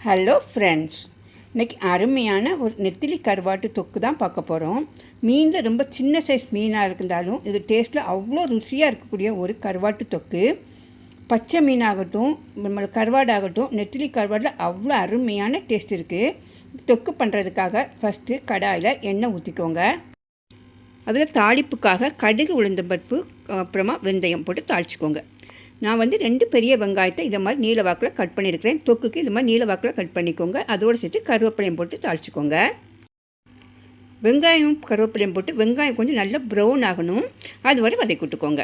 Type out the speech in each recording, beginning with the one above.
Hello friends, இன்றைக்கி அருமையான ஒரு நெத்திலி கருவாட்டு தொக்கு தான் பார்க்க போகிறோம். மீனில் ரொம்ப சின்ன சைஸ் மீனாக இருந்தாலும் இது டேஸ்ட்டில் அவ்வளோ ருசியாக இருக்கக்கூடிய ஒரு கருவாட்டு தொக்கு. பச்சை மீனாகட்டும், நம்மளுக்கு கருவாடாகட்டும், நெத்திலி கருவாட்டில் அவ்வளோ அருமையான டேஸ்ட் இருக்குது. தொக்கு பண்ணுறதுக்காக ஃபஸ்ட்டு கடாயில் எண்ணெய் ஊற்றிக்கோங்க. அதில் தாளிப்புக்காக கடுகு, உளுந்தம்பருப்பு, அப்புறமா வெந்தயம் போட்டு தாளிச்சிக்கோங்க. நான் 2 பெரிய வெங்காயத்தை இதை மாதிரி நீல வாக்கில் கட் பண்ணியிருக்கிறேன். தொக்குக்கு இது மாதிரி நீல வாக்கில் கட் பண்ணிக்கோங்க. அதோடு சேர்த்து கருவேப்பிலையும் போட்டு தாளிச்சிக்கோங்க. வெங்காயம் கருவேப்பிலையும் போட்டு வெங்காயம் கொஞ்சம் நல்லா ப்ரௌன் ஆகணும், அது வரை வதக்கிட்டுக்கோங்க.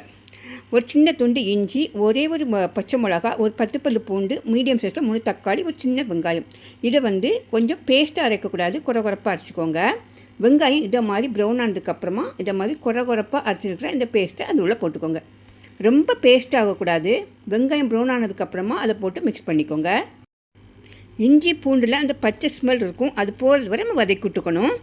ஒரு சின்ன துண்டு இஞ்சி, ஒரே ஒரு பச்சை மிளகா, ஒரு 10 பல்லு பூண்டு, மீடியம் சைஸில் 3 தக்காளி, ஒரு சின்ன வெங்காயம். இதை கொஞ்சம் பேஸ்ட்டாக அரைக்கக்கூடாது, குறகுறப்பாக அரைச்சிக்கோங்க. வெங்காயம் இதை மாதிரி ப்ரௌன் ஆனதுக்கப்புறமா இதை மாதிரி குறகுறப்பாக அரைச்சிருக்கிற இந்த பேஸ்ட்டை அது உள்ளே போட்டுக்கோங்க. ரொம்ப பேஸ்ட் ஆகக்கூடாது. வெங்காயம் ப்ரௌன் ஆனதுக்கப்புறமா அதை போட்டு மிக்ஸ் பண்ணிக்கோங்க. இஞ்சி பூண்டில் அந்த பச்சை ஸ்மெல் இருக்கும், அது போகிறது வரை நம்ம வதக்கி விட்டுக்கணும்.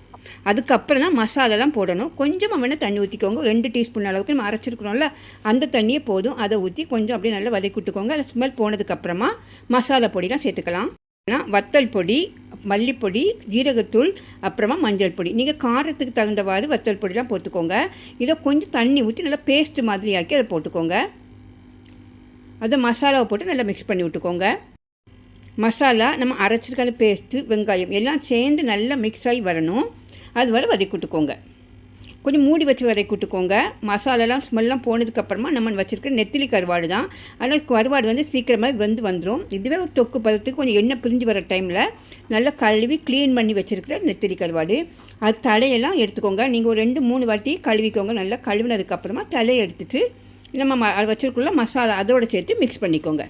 அதுக்கப்புறம் தான் மசாலாலாம் போடணும். கொஞ்சமாக வேணால் தண்ணி ஊற்றிக்கோங்க. 2 டீஸ்பூன் அளவுக்கு நம்ம அரைச்சிருக்கிறோம்ல, அந்த தண்ணியே போதும். அதை ஊற்றி கொஞ்சம் அப்படியே நல்லா வதக்கி விட்டுக்கோங்க. அந்த ஸ்மெல் போனதுக்கப்புறமா மசாலா பொடிலாம் சேர்த்துக்கலாம். வத்தல் பொடி, மல்லிப்பொடி, ஜீரகத்தூள், அப்புறமா மஞ்சள் பொடி. நீங்கள் காரத்துக்கு தகுந்தவாறு வத்தல் பொடிலாம் போட்டுக்கோங்க. இதை கொஞ்சம் தண்ணி ஊற்றி நல்லா பேஸ்ட்டு மாதிரி ஆக்கி அதை போட்டுக்கோங்க. அதை மசாலாவை போட்டு நல்லா மிக்ஸ் பண்ணி விட்டுக்கோங்க. மசாலா நம்ம அரைச்சிருக்க பேஸ்ட்டு, வெங்காயம் எல்லாம் சேர்ந்து நல்லா மிக்ஸ் ஆகி வரணும், அது வரை வதக்கி விட்டுக்கோங்க. கொஞ்சம் மூடி வச்சு வதக்கி விட்டுக்கோங்க. மசாலாலாம் ஸ்மெல்லாம் போனதுக்கப்புறமா நம்ம வச்சுருக்க நெத்திலி கருவாடு தான். ஆனால் கருவாடு சீக்கிரமாக வந்துடும். இதுவே ஒரு தொக்கு பதத்துக்கு கொஞ்சம் எண்ணெய் பிரிஞ்சு வர டைமில் நல்லா கழுவி க்ளீன் பண்ணி வச்சுருக்கிற நெத்திலி கருவாடு, அது தலையெல்லாம் எடுத்துக்கோங்க. நீங்கள் ஒரு 2-3 வாட்டி கழுவிக்கோங்க. நல்லா கழுவினதுக்கப்புறமா தலையை எடுத்துகிட்டு நம்ம வச்சுருக்குள்ள மசாலா அதோடு சேர்த்து மிக்ஸ் பண்ணிக்கோங்க.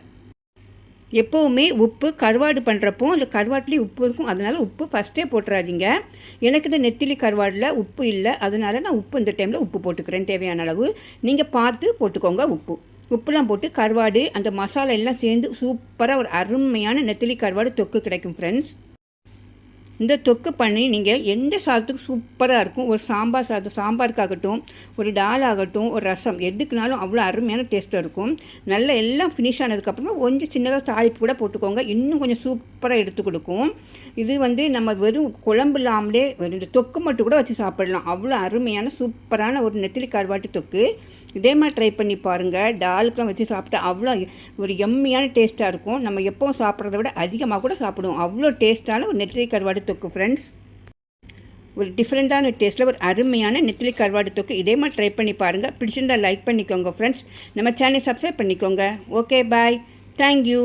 எப்போவுமே உப்பு கருவாடு பண்ணுறப்போ அந்த கருவாட்டிலையும் உப்பு இருக்கும், அதனால் உப்பு ஃபஸ்ட்டே போட்டுறாதீங்க. எனக்கு இந்த நெத்திலி கருவாடில் உப்பு இல்லை, அதனால் நான் உப்பு இந்த டைமில் உப்பு போட்டுக்கிறேன். தேவையான அளவு நீங்கள் பார்த்து போட்டுக்கோங்க. உப்புலாம் போட்டு கருவாடு அந்த மசாலா எல்லாம் சேர்ந்து சூப்பராக ஒரு அருமையான நெத்திலி கருவாடு தொக்கு கிடைக்கும் ஃப்ரெண்ட்ஸ். இந்த தொக்கு பண்ணி நீங்கள் எந்த சாதத்துக்கு சூப்பராக இருக்கும். ஒரு சாம்பாருக்காகட்டும், ஒரு டால் ஆகட்டும், ஒரு ரசம், எதுக்குனாலும் அவ்வளோ அருமையான டேஸ்ட்டாக இருக்கும். நல்லா எல்லாம் ஃபினிஷ் ஆனதுக்கப்புறமா கொஞ்சம் சின்னதாக தாளிப்பு கூட போட்டுக்கோங்க. இன்னும் கொஞ்சம் சூப்பராக எடுத்து கொடுக்கும். இது நம்ம வெறும் குழம்பு இல்லாமலே இந்த தொக்கு மட்டும் கூட வச்சு சாப்பிடலாம். அவ்வளோ அருமையான சூப்பரான ஒரு நெத்திலி கருவாட்டு தொக்கு. இதே மாதிரி ட்ரை பண்ணி பாருங்கள். டாலுக்கெலாம் வச்சு சாப்பிட்டா அவ்வளோ ஒரு எம்மியான டேஸ்ட்டாக இருக்கும். நம்ம எப்போவும் சாப்பிட்றத விட அதிகமாக கூட சாப்பிடுவோம். அவ்வளோ டேஸ்ட்டான ஒரு நெத்திலி கருவாடு தொக்கு ஃப்ரெண்ட்ஸ். ஒரு டிஃப்ரெண்ட்டான டேஸ்ட்டில் ஒரு அருமையான நெத்திலி கருவாடு தொக்கு. இதே மாதிரி ட்ரை பண்ணி பாருங்கள். பிடிச்சிருந்தால் லைக் பண்ணிக்கோங்க ஃப்ரெண்ட்ஸ். நம்ம சேனல் சப்ஸ்கிரைப் பண்ணிக்கோங்க. ஓகே, பாய், தேங்க்யூ.